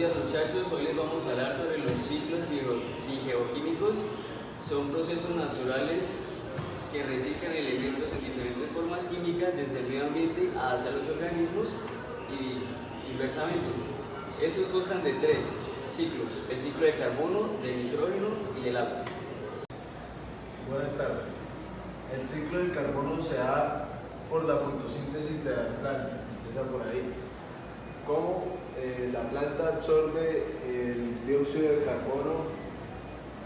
días muchachos, hoy les vamos a hablar sobre los ciclos biogeoquímicos. Son procesos naturales que reciclan elementos en diferentes formas químicas desde el medio ambiente hacia los organismos y inversamente. Estos constan de tres ciclos: el ciclo de carbono, del nitrógeno y del agua. Buenas tardes. El ciclo del carbono se da por la fotosíntesis de las plantas, empieza por ahí. Cómo la planta absorbe el dióxido de carbono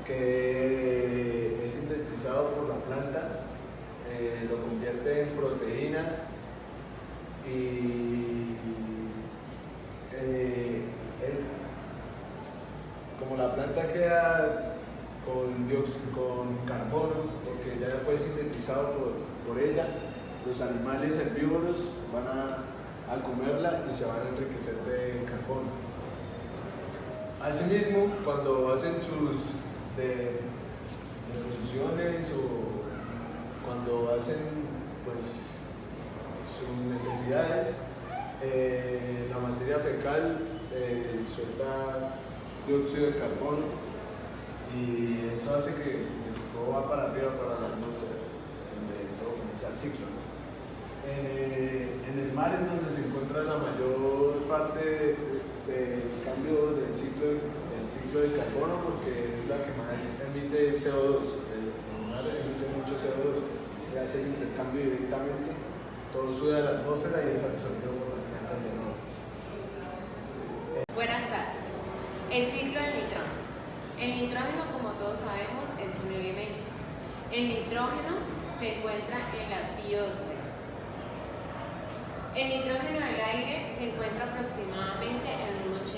que es sintetizado por la planta, lo convierte en proteína y como la planta queda con carbono, porque ya fue sintetizado por ella, los animales herbívoros van a comerla y se van a enriquecer de carbono. Asimismo, cuando hacen sus deposiciones o cuando hacen pues sus necesidades, la materia fecal suelta dióxido de carbono y esto hace que pues, todo va para arriba, para la atmósfera, donde todo comienza el ciclo, ¿no? En el mar es donde se encuentra la mayor parte del cambio del ciclo del carbono, porque es la que más emite CO2. El mar emite mucho CO2 y hace el intercambio directamente, todo sube a la atmósfera y es absorbido por las plantas de nuevo. Buenas tardes. El ciclo del nitrógeno. El nitrógeno, como todos sabemos, es un elemento. El nitrógeno se encuentra en la biosfera. El nitrógeno del aire se encuentra aproximadamente en un 80%.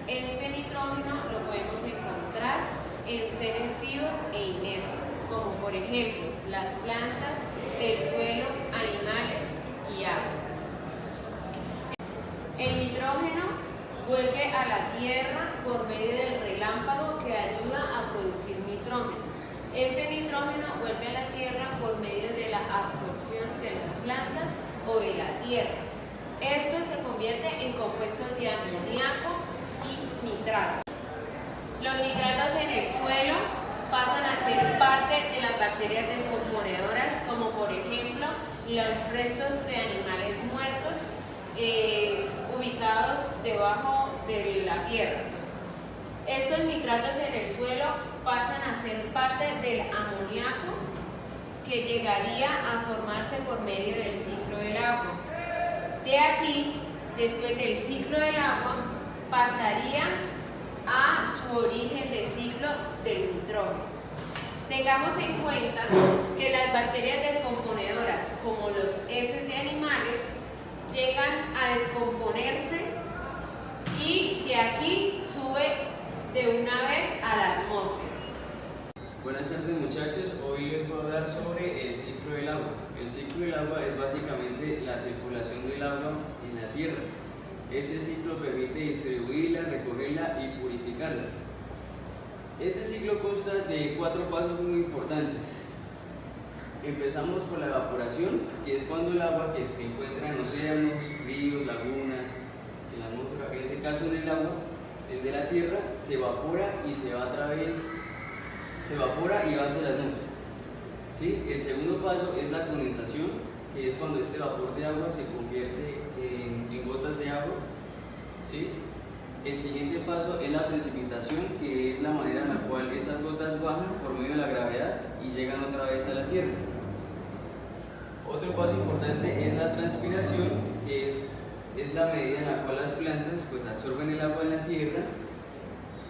Este nitrógeno lo podemos encontrar en seres vivos e inertes, como por ejemplo las plantas, el suelo, animales y agua. El nitrógeno vuelve a la tierra por medio del relámpago que ayuda a producir nitrógeno. Este nitrógeno vuelve a la tierra por medio de la absorción de las plantas o de la tierra. Esto se convierte en compuestos de amoníaco y nitrato. Los nitratos en el suelo pasan a ser parte de las bacterias descomponedoras, como por ejemplo los restos de animales muertos ubicados debajo de la tierra. Estos nitratos en el suelo pasan a ser parte del amoníaco que llegaría a formarse por medio del ciclo del agua. De aquí, después del ciclo del agua, pasaría a su origen de ciclo del nitrógeno. Tengamos en cuenta que las bacterias descomponedoras, como los heces de animales, llegan a descomponerse y de aquí sube de una vez a la atmósfera. Buenas tardes muchachos, hoy les voy a hablar sobre el ciclo del agua. El ciclo del agua es básicamente la circulación del agua en la tierra. Este ciclo permite distribuirla, recogerla y purificarla. Este ciclo consta de 4 pasos muy importantes. Empezamos por la evaporación, que es cuando el agua que se encuentra en océanos, ríos, lagunas, en la atmósfera, en este caso en el agua, el de la tierra, se evapora y se va a través, se evapora y va hacia las nubes. ¿Sí? El segundo paso es la condensación, que es cuando este vapor de agua se convierte en gotas de agua. ¿Sí? El siguiente paso es la precipitación, que es la manera en la cual estas gotas bajan por medio de la gravedad y llegan otra vez a la tierra. Otro paso importante es la transpiración, que es la medida en la cual las plantas pues, absorben el agua en la tierra,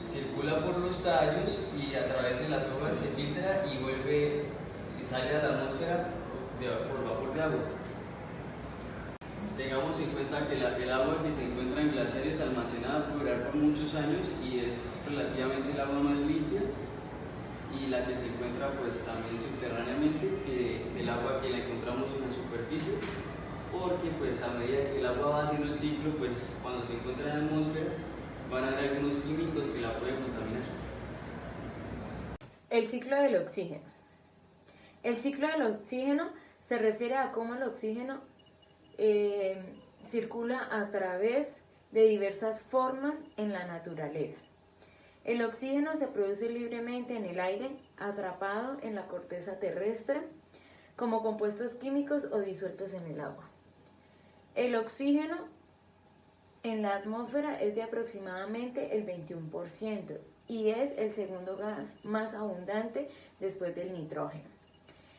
circula por los tallos y a través de las hojas se filtra y vuelve y sale a la atmósfera por vapor de agua. Tengamos en cuenta que el agua que se encuentra en glaciares almacenada puede durar por muchos años y es relativamente el agua más limpia, y la que se encuentra pues también subterráneamente, que el agua que la encontramos en la superficie, porque pues a medida que el agua va haciendo el ciclo, pues cuando se encuentra en la atmósfera van a haber algunos químicos que la pueden contaminar. El ciclo del oxígeno. El ciclo del oxígeno se refiere a cómo el oxígeno circula a través de diversas formas en la naturaleza. El oxígeno se produce libremente en el aire, atrapado en la corteza terrestre, como compuestos químicos o disueltos en el agua. El oxígeno en la atmósfera es de aproximadamente el 21% y es el segundo gas más abundante después del nitrógeno.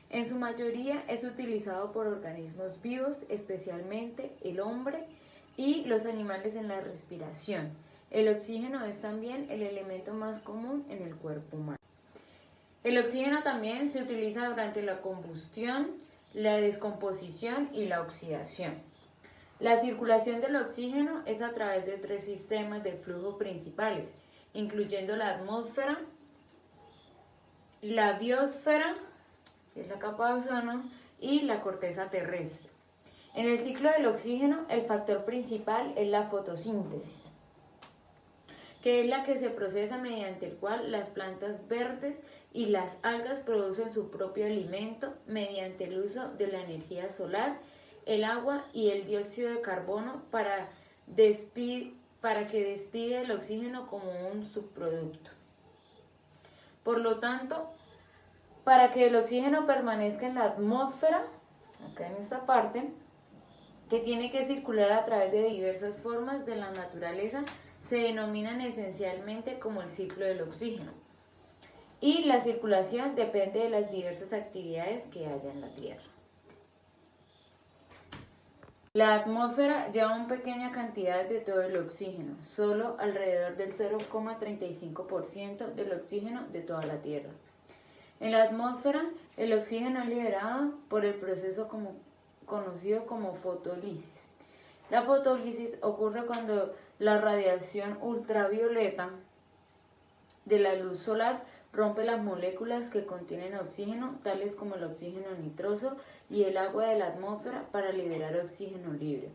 En su mayoría es utilizado por organismos vivos, especialmente el hombre y los animales en la respiración. El oxígeno es también el elemento más común en el cuerpo humano. El oxígeno también se utiliza durante la combustión, la descomposición y la oxidación. La circulación del oxígeno es a través de 3 sistemas de flujo principales, incluyendo la atmósfera, la biosfera, que es la capa de ozono, y la corteza terrestre. En el ciclo del oxígeno, el factor principal es la fotosíntesis, que es la que se procesa mediante el cual las plantas verdes y las algas producen su propio alimento mediante el uso de la energía solar, el agua y el dióxido de carbono para que despide el oxígeno como un subproducto. Por lo tanto, para que el oxígeno permanezca en la atmósfera, acá en esta parte, que tiene que circular a través de diversas formas de la naturaleza, se denominan esencialmente como el ciclo del oxígeno. Y la circulación depende de las diversas actividades que haya en la Tierra. La atmósfera lleva una pequeña cantidad de todo el oxígeno, solo alrededor del 0,35% del oxígeno de toda la Tierra. En la atmósfera, el oxígeno es liberado por el proceso conocido como fotólisis. La fotólisis ocurre cuando la radiación ultravioleta de la luz solar rompe las moléculas que contienen oxígeno, tales como el oxígeno nitroso y el agua de la atmósfera, para liberar oxígeno libre.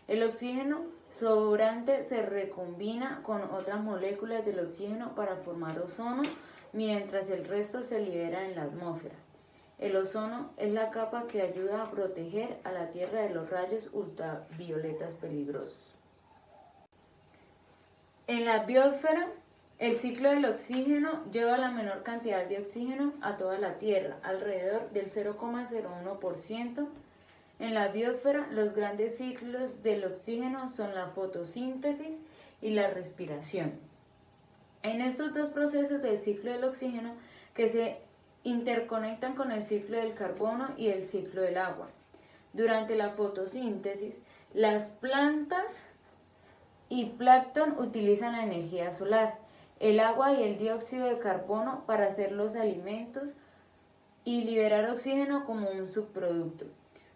El oxígeno sobrante se recombina con otras moléculas del oxígeno para formar ozono, mientras el resto se libera en la atmósfera. El ozono es la capa que ayuda a proteger a la Tierra de los rayos ultravioletas peligrosos. En la biosfera, el ciclo del oxígeno lleva la menor cantidad de oxígeno a toda la Tierra, alrededor del 0,01%. En la biosfera, los grandes ciclos del oxígeno son la fotosíntesis y la respiración. En estos dos procesos del ciclo del oxígeno, que se interconectan con el ciclo del carbono y el ciclo del agua. Durante la fotosíntesis, las plantas y plancton utilizan la energía solar, el agua y el dióxido de carbono para hacer los alimentos y liberar oxígeno como un subproducto.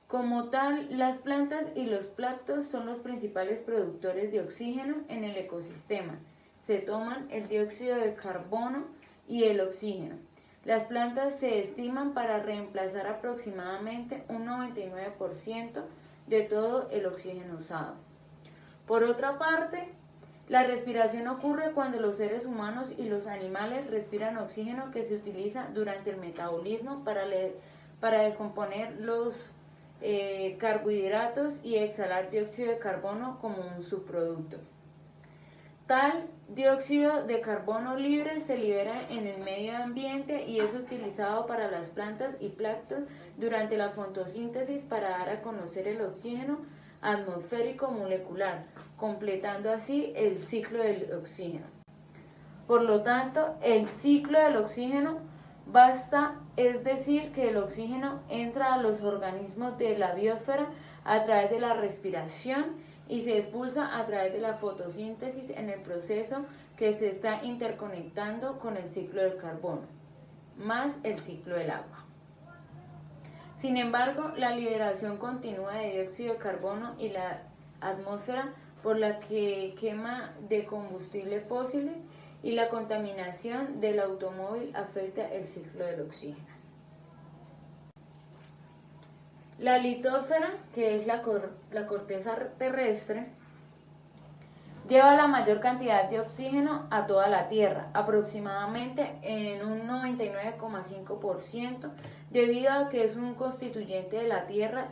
Como tal, las plantas y los plancton son los principales productores de oxígeno en el ecosistema. Se toman el dióxido de carbono y el oxígeno. Las plantas se estiman para reemplazar aproximadamente un 99% de todo el oxígeno usado. Por otra parte, la respiración ocurre cuando los seres humanos y los animales respiran oxígeno que se utiliza durante el metabolismo para descomponer los carbohidratos y exhalar dióxido de carbono como un subproducto. Tal dióxido de carbono libre se libera en el medio ambiente y es utilizado para las plantas y plancton durante la fotosíntesis para dar a conocer el oxígeno atmosférico molecular, completando así el ciclo del oxígeno. Por lo tanto, el ciclo del oxígeno es decir que el oxígeno entra a los organismos de la biosfera a través de la respiración y se expulsa a través de la fotosíntesis en el proceso que se está interconectando con el ciclo del carbono, más el ciclo del agua. Sin embargo, la liberación continua de dióxido de carbono y la atmósfera por la quema de combustibles fósiles y la contaminación del automóvil afecta el ciclo del oxígeno. La litosfera, que es la corteza terrestre, lleva la mayor cantidad de oxígeno a toda la Tierra, aproximadamente en un 99,5%, debido a que es un constituyente de la Tierra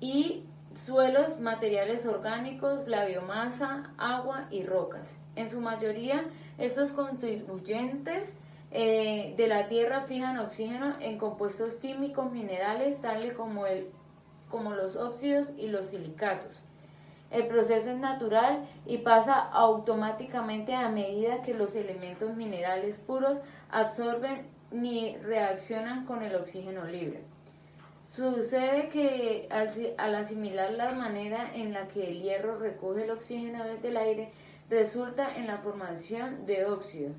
y suelos, materiales orgánicos, la biomasa, agua y rocas. En su mayoría, estos contribuyentes de la tierra fijan oxígeno en compuestos químicos minerales tales como los óxidos y los silicatos. El proceso es natural y pasa automáticamente a medida que los elementos minerales puros absorben ni reaccionan con el oxígeno libre. Sucede que al asimilar la manera en la que el hierro recoge el oxígeno desde el aire, resulta en la formación de óxidos.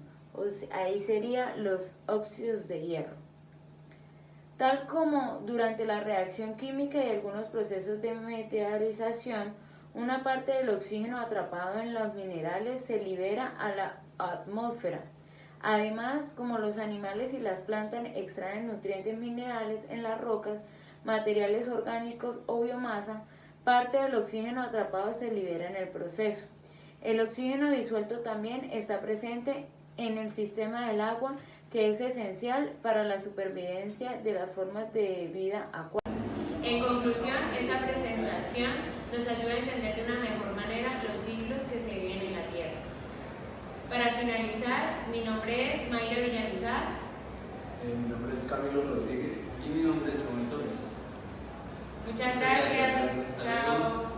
Ahí serían los óxidos de hierro. Tal como durante la reacción química y algunos procesos de meteorización, una parte del oxígeno atrapado en los minerales se libera a la atmósfera. Además, como los animales y las plantas extraen nutrientes minerales en las rocas, materiales orgánicos o biomasa, parte del oxígeno atrapado se libera en el proceso. El oxígeno disuelto también está presente en el sistema del agua, que es esencial para la supervivencia de las formas de vida acuáticas. En conclusión, esta presentación nos ayuda a entender de una mejor manera los ciclos que se viven en la Tierra. Para finalizar, mi nombre es Mayra Villamizar. Mi nombre es Camilo Rodríguez. Y mi nombre es Rubén Torres. Muchas gracias. Chao.